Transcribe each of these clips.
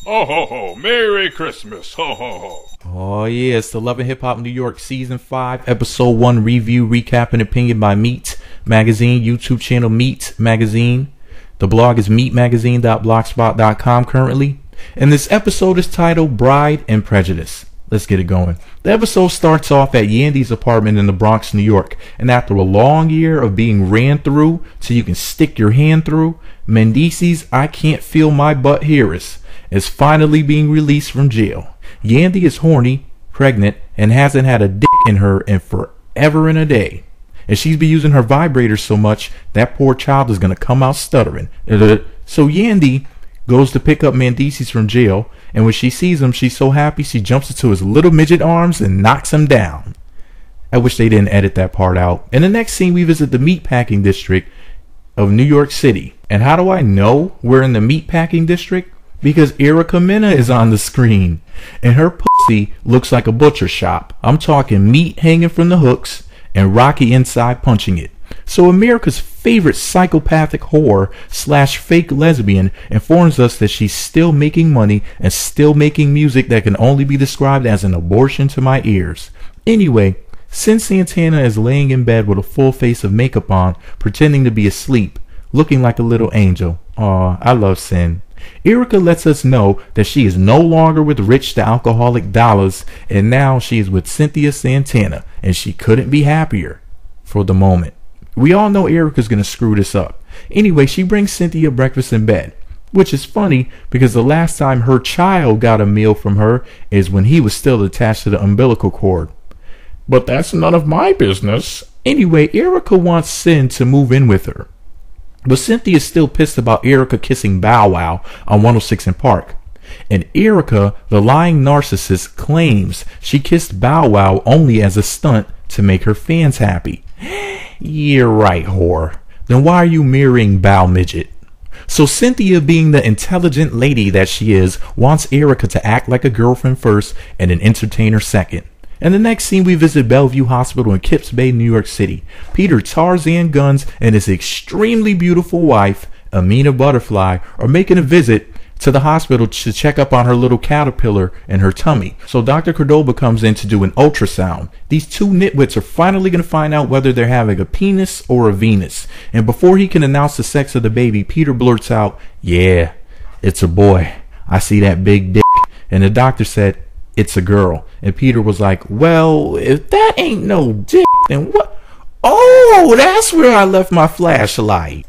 Ho ho ho, Merry Christmas, ho ho ho. Oh yeah, it's the Love and Hip Hop New York Season 5, Episode 1 review, recap, and opinion by Meat Magazine, YouTube channel Meat Magazine. The blog is meatmagazine.blogspot.com currently. And this episode is titled Bride and Prejudice. Let's get it going. The episode starts off at Yandy's apartment in the Bronx, New York. And after a long year of being ran through so you can stick your hand through, Mendecees' I Can't Feel My Butt Hearers is finally being released from jail. Yandy is horny, pregnant, and hasn't had a dick in her in forever and a day. And she's been using her vibrator so much, that poor child is going to come out stuttering. So Yandy goes to pick up Mendecees from jail, and when she sees him, she's so happy she jumps into his little midget arms and knocks him down. I wish they didn't edit that part out. In the next scene, we visit the meatpacking district of New York City. And how do I know we're in the meatpacking district? Because Mena is on the screen, and her pussy looks like a butcher shop. I'm talking meat hanging from the hooks and Rocky inside punching it. So America's favorite psychopathic whore / fake lesbian informs us that she's still making money and still making music that can only be described as an abortion to my ears. Anyway, Cynx Santana is laying in bed with a full face of makeup on, pretending to be asleep, looking like a little angel. Aw, I love Cyn. Erica lets us know that she is no longer with Rich the Alcoholic Dollars, and now she is with Cynthia Santana, and she couldn't be happier for the moment. We all know Erica's gonna screw this up. Anyway, she brings Cynthia breakfast in bed, which is funny because the last time her child got a meal from her is when he was still attached to the umbilical cord. But that's none of my business. Anyway, Erica wants Cyn to move in with her. But Cynthia is still pissed about Erica kissing Bow Wow on 106 in Park. And Erica, the lying narcissist, claims she kissed Bow Wow only as a stunt to make her fans happy. You're right, whore. Then why are you mirroring Bow Midget? So Cynthia, being the intelligent lady that she is, wants Erica to act like a girlfriend first and an entertainer second. In the next scene, we visit Bellevue Hospital in Kips Bay, New York City. Peter Tarzan Gunz and his extremely beautiful wife, Amina Buddafly, are making a visit to the hospital to check up on her little caterpillar in her tummy. So Dr. Cordoba comes in to do an ultrasound. These two nitwits are finally going to find out whether they're having a penis or a Venus. And before he can announce the sex of the baby, Peter blurts out, "Yeah, it's a boy. I see that big dick." And the doctor said, "It's a girl." And Peter was like, "Well, if that ain't no dick, then what?" "Oh, that's where I left my flashlight."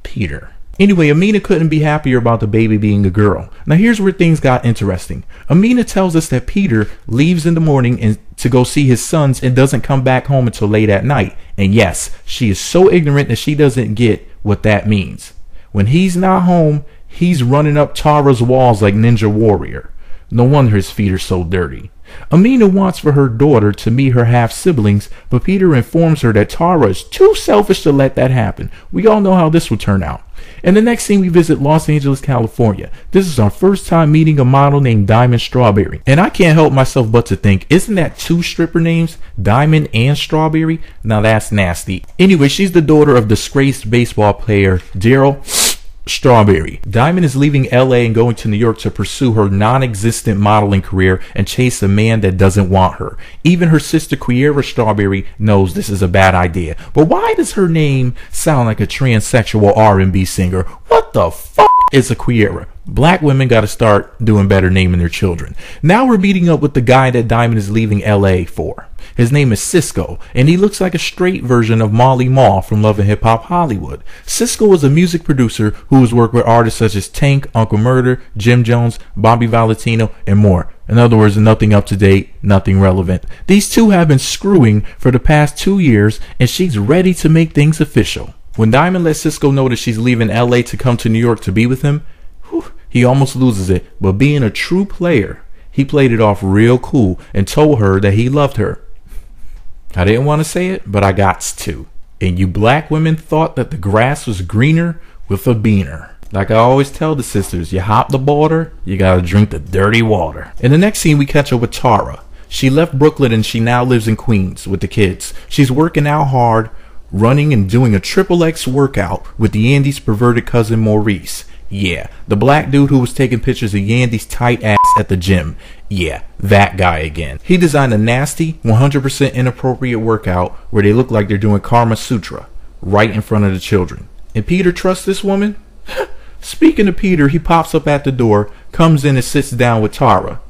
Peter. Anyway, Amina couldn't be happier about the baby being a girl. Now here's where things got interesting. Amina tells us that Peter leaves in the morning and to go see his sons and doesn't come back home until late at night. And yes, she is so ignorant that she doesn't get what that means. When he's not home, he's running up Tara's walls like Ninja Warrior. No wonder his feet are so dirty. Amina wants for her daughter to meet her half-siblings, but Peter informs her that Tara is too selfish to let that happen. We all know how this will turn out. In the next scene, we visit Los Angeles, California. This is our first time meeting a model named Diamond Strawberry. And I can't help myself but to think, isn't that two stripper names? Diamond and Strawberry? Now that's nasty. Anyway, she's the daughter of disgraced baseball player Darryl Strawberry. Diamond is leaving LA and going to New York to pursue her non-existent modeling career and chase a man that doesn't want her. Even her sister Quiera Strawberry knows this is a bad idea. But why does her name sound like a transsexual R&B singer? What the fuck is a Quiera? Black women gotta start doing better naming their children. Now we're meeting up with the guy that Diamond is leaving LA for. His name is Cisco, and he looks like a straight version of Molly Mall from Love and Hip Hop Hollywood. Cisco is a music producer who has worked with artists such as Tank, Uncle Murder, Jim Jones, Bobby Valentino, and more. In other words, nothing up to date, nothing relevant. These two have been screwing for the past 2 years, and she's ready to make things official. When Diamond lets Cisco know that she's leaving LA to come to New York to be with him, he almost loses it. But being a true player, he played it off real cool and told her that he loved her. I didn't want to say it, but I gots to. And you black women thought that the grass was greener with a beaner. Like I always tell the sisters, you hop the border, you gotta drink the dirty water. In the next scene, we catch up with Tara. She left Brooklyn and she now lives in Queens with the kids. She's working out hard, running and doing a XXX workout with Yandy's perverted cousin Maurice. Yeah. The black dude who was taking pictures of Yandy's tight ass at the gym. Yeah, that guy again. He designed a nasty, 100% inappropriate workout where they look like they're doing Karma Sutra right in front of the children. And Peter trusts this woman? Speaking of Peter, he pops up at the door, comes in and sits down with Tara.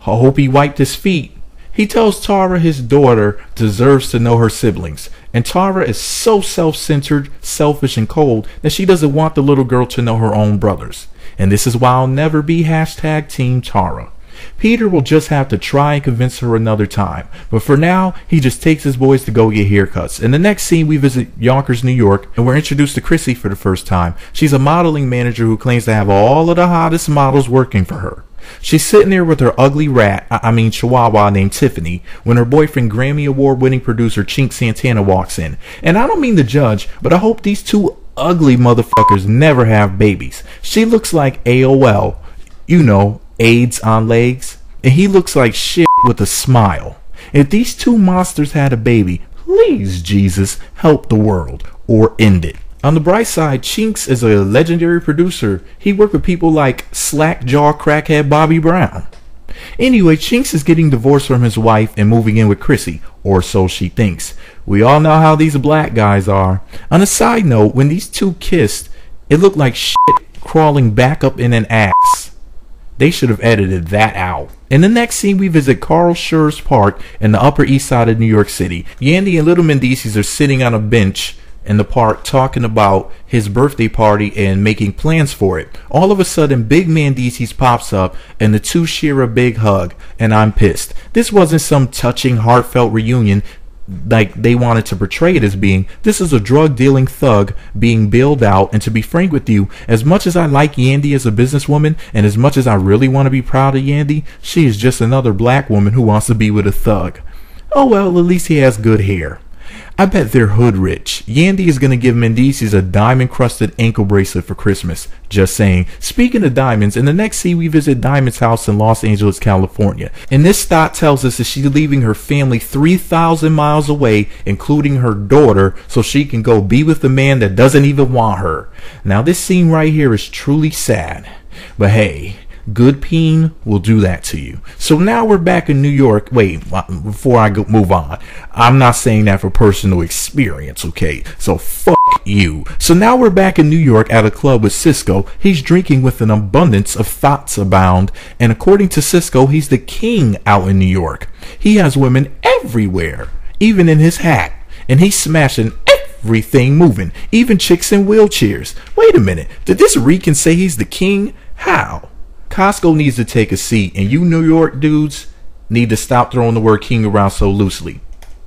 I hope he wiped his feet. He tells Tara his daughter deserves to know her siblings. And Tara is so self-centered, selfish, and cold that she doesn't want the little girl to know her own brothers. And this is why I'll never be hashtag Team Tara. Peter will just have to try and convince her another time. But for now, he just takes his boys to go get haircuts. In the next scene, we visit Yonkers, New York, and we're introduced to Chrissy for the first time. She's a modeling manager who claims to have all of the hottest models working for her. She's sitting there with her ugly chihuahua named Tiffany when her boyfriend, Grammy Award winning producer Chinx Santana walks in. And I don't mean to judge, but I hope these two ugly motherfuckers never have babies. She looks like AOL, you know, AIDS on legs, and he looks like shit with a smile. If these two monsters had a baby, please Jesus help the world or end it. On the bright side, Chinx is a legendary producer. He worked with people like slack-jaw crackhead Bobby Brown. Anyway, Chinx is getting divorced from his wife and moving in with Chrissy, or so she thinks. We all know how these black guys are. On a side note, when these two kissed, it looked like shit crawling back up in an ass. They should have edited that out. In the next scene, we visit Carl Schurz Park in the Upper East Side of New York City. Yandy and little Mendecees are sitting on a bench in the park talking about his birthday party and making plans for it. All of a sudden, Big Mendecees pops up and the two share a big hug, and I'm pissed. This wasn't some touching, heartfelt reunion like they wanted to portray it as being. This is a drug-dealing thug being bailed out, and to be frank with you, as much as I like Yandy as a businesswoman, and as much as I really want to be proud of Yandy, she is just another black woman who wants to be with a thug. Oh well, at least he has good hair. I bet they're hood rich. Yandy is going to give Mendecees a diamond-crusted ankle bracelet for Christmas. Just saying. Speaking of diamonds, in the next scene we visit Diamond's house in Los Angeles, California. And this thought tells us that she's leaving her family 3,000 miles away, including her daughter, so she can go be with the man that doesn't even want her. Now this scene right here is truly sad. But hey, good peen will do that to you. So now we're back in New York. Wait, before I move on, I'm not saying that for personal experience, okay? So fuck you. So now we're back in New York at a club with Cisco. He's drinking with an abundance of thoughts abound, and according to Cisco, he's the king out in New York. He has women everywhere, even in his hat, and he's smashing everything moving, even chicks in wheelchairs. Wait a minute, did this Rican say he's the king? How? Costco needs to take a seat, and you New York dudes need to stop throwing the word king around so loosely.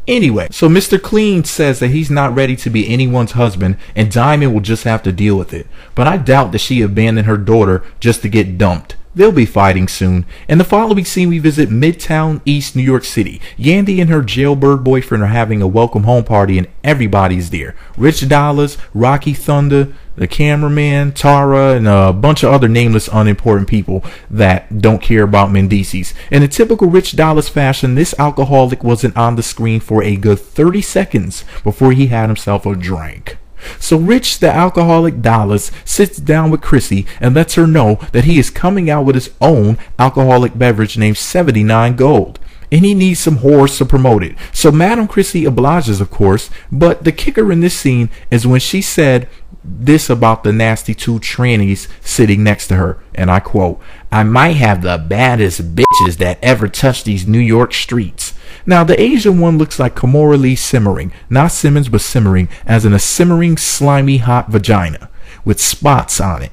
Anyway, so Mr. Clean says that he's not ready to be anyone's husband, and Diamond will just have to deal with it. But I doubt that she abandoned her daughter just to get dumped. They'll be fighting soon. In the following scene, we visit Midtown East New York City. Yandy and her jailbird boyfriend are having a welcome home party, and everybody's there. Rich Dollars, Rocky Thunder, the cameraman, Tara, and a bunch of other nameless, unimportant people that don't care about Mendecees. In a typical Rich Dollars fashion, this alcoholic wasn't on the screen for a good 30 seconds before he had himself a drink. So Rich, the alcoholic Dollars, sits down with Chrissy and lets her know that he is coming out with his own alcoholic beverage named 79 Gold. And he needs some whores to promote it. So Madam Chrissy obliges, of course, but the kicker in this scene is when she said this about the nasty two trannies sitting next to her, and I quote, "I might have the baddest bitches that ever touched these New York streets." Now the Asian one looks like Kimora Lee simmering, not Simmons but simmering, as in a simmering slimy hot vagina with spots on it.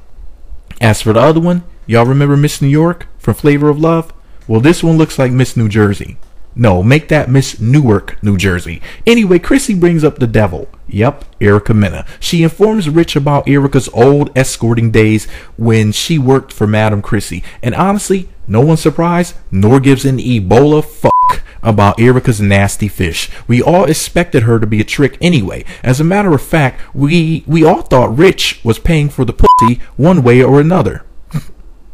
As for the other one, y'all remember Miss New York from Flavor of Love? Well, this one looks like Miss New Jersey. No, make that Miss Newark, New Jersey. Anyway, Chrissy brings up the devil. Yep, Erica Mena. She informs Rich about Erica's old escorting days when she worked for Madam Chrissy. And honestly, no one's surprised, nor gives an Ebola fuck about Erica's nasty fish. We all expected her to be a trick anyway. As a matter of fact, we all thought Rich was paying for the pussy one way or another.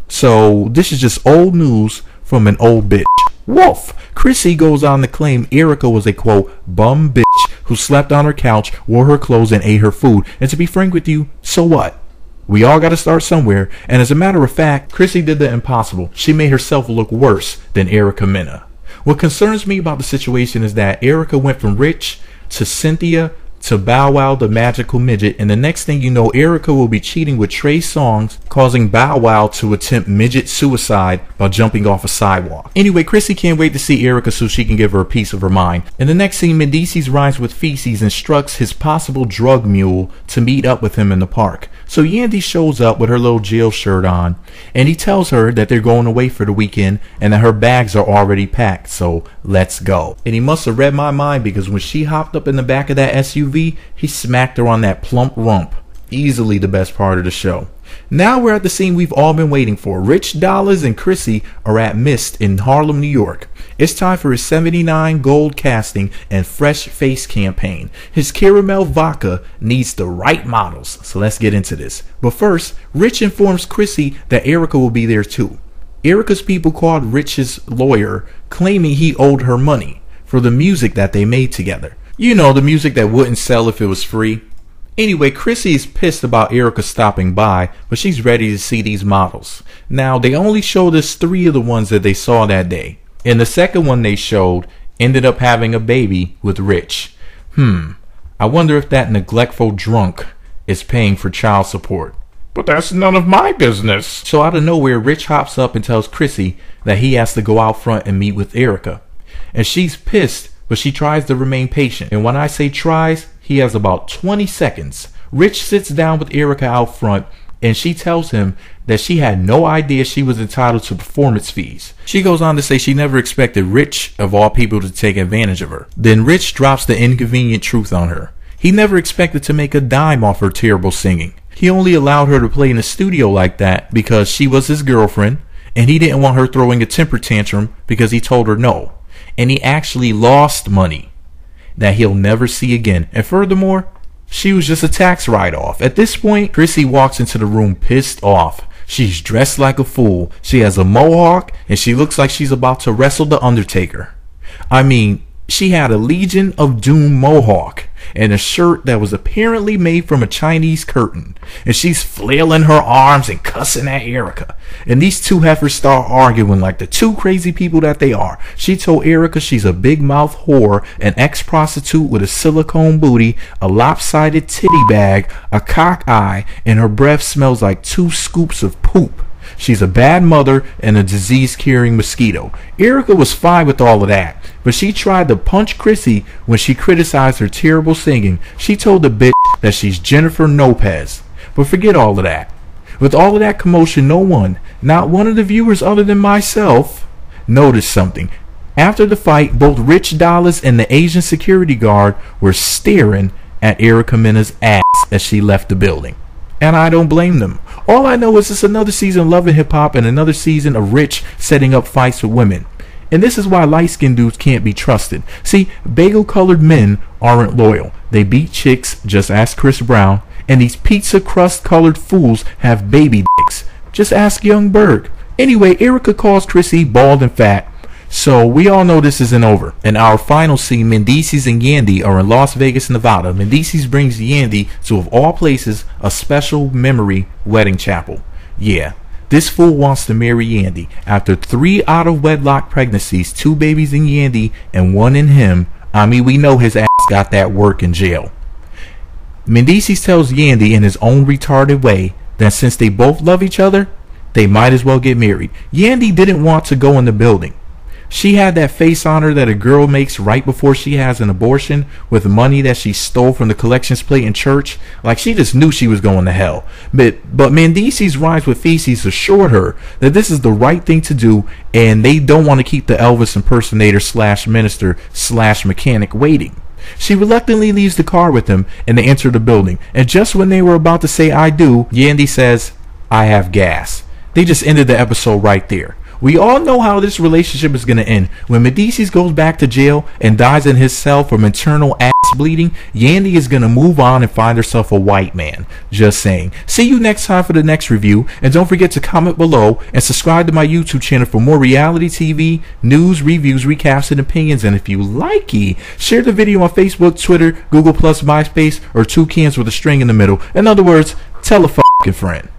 So this is just old news from an old bitch. Wolf. Chrissy goes on to claim Erica was a quote bum bitch who slept on her couch, wore her clothes, and ate her food. And to be frank with you, so what? We all got to start somewhere, and as a matter of fact, Chrissy did the impossible. She made herself look worse than Mena. What concerns me about the situation is that Erica went from rich to Cynthia to Bow Wow the magical midget, and the next thing you know, Erica will be cheating with Trey Songz, causing Bow Wow to attempt midget suicide by jumping off a sidewalk. Anyway, Chrissy can't wait to see Erica so she can give her a piece of her mind. In the next scene, Mendecees rides with Feces instructs his possible drug mule to meet up with him in the park. So Yandy shows up with her little jail shirt on, and he tells her that they're going away for the weekend and that her bags are already packed, so let's go. And he must have read my mind, because when she hopped up in the back of that SUV, he smacked her on that plump rump. Easily the best part of the show. Now we're at the scene we've all been waiting for. Rich Dollars and Chrissy are at Mist in Harlem, New York. It's time for his 79 gold casting and fresh face campaign. His caramel vodka needs the right models, so let's get into this. But first, Rich informs Chrissy that Erica will be there too. Erica's people called Rich's lawyer, claiming he owed her money for the music that they made together. You know, the music that wouldn't sell if it was free. Anyway, Chrissy is pissed about Erica stopping by, but she's ready to see these models. Now, they only showed us 3 of the ones that they saw that day, and the second one they showed ended up having a baby with Rich. I wonder if that neglectful drunk is paying for child support. But that's none of my business. So out of nowhere, Rich hops up and tells Chrissy that he has to go out front and meet with Erica. And she's pissed, but she tries to remain patient. And when I say tries, he has about 20 seconds. Rich sits down with Erica out front, and she tells him that she had no idea she was entitled to performance fees. She goes on to say she never expected Rich, of all people, to take advantage of her. Then Rich drops the inconvenient truth on her. He never expected to make a dime off her terrible singing. He only allowed her to play in the studio like that because she was his girlfriend, and he didn't want her throwing a temper tantrum because he told her no. And he actually lost money that he'll never see again. And furthermore, she was just a tax write-off. At this point, Chrissy walks into the room pissed off. She's dressed like a fool. She has a mohawk, and she looks like she's about to wrestle the Undertaker. I mean, she had a Legion of Doom mohawk and a shirt that was apparently made from a Chinese curtain. And she's flailing her arms and cussing at Erica. And these two heifers start arguing like the two crazy people that they are. She told Erica she's a big mouth whore, an ex-prostitute with a silicone booty, a lopsided titty bag, a cock eye, and her breath smells like 2 scoops of poop. She's a bad mother and a disease-carrying mosquito. Erica was fine with all of that, but she tried to punch Chrissy when she criticized her terrible singing. She told the bitch that she's Jennifer Lopez. But forget all of that. With all of that commotion, no one, not one of the viewers other than myself, noticed something. After the fight, both Rich Dollars and the Asian security guard were staring at Erica Mena's ass as she left the building. And I don't blame them. All I know is it's another season of Love and Hip Hop and another season of Rich setting up fights with women. And this is why light-skinned dudes can't be trusted. See, bagel-colored men aren't loyal. They beat chicks, just ask Chris Brown. And these pizza crust-colored fools have baby dicks. Just ask Young Berg. Anyway, Erica calls Chrissy bald and fat. So we all know this isn't over. In our final scene, Mendecees and Yandy are in Las Vegas, Nevada. Mendecees brings Yandy to, of all places, a special memory wedding chapel. Yeah, this fool wants to marry Yandy. After 3 out-of-wedlock pregnancies, 2 babies in Yandy and 1 in him, I mean, we know his ass got that work in jail. Mendecees tells Yandy in his own retarded way that since they both love each other, they might as well get married. Yandy didn't want to go in the building. She had that face on her that a girl makes right before she has an abortion with money that she stole from the collections plate in church. Like she just knew she was going to hell. But Mendecees Rides with Feces assured her that this is the right thing to do, and they don't want to keep the Elvis impersonator / minister / mechanic waiting. She reluctantly leaves the car with him, and they enter the building. And just when they were about to say I do, Yandy says, I have gas. They just ended the episode right there. We all know how this relationship is going to end. When Mendecees goes back to jail and dies in his cell from internal ass bleeding, Yandy is going to move on and find herself a white man. Just saying. See you next time for the next review. And don't forget to comment below and subscribe to my YouTube channel for more reality TV, news, reviews, recaps, and opinions. And if you likey, share the video on Facebook, Twitter, Google+, MySpace, or 2 cans with a string in the middle. In other words, tell a friend.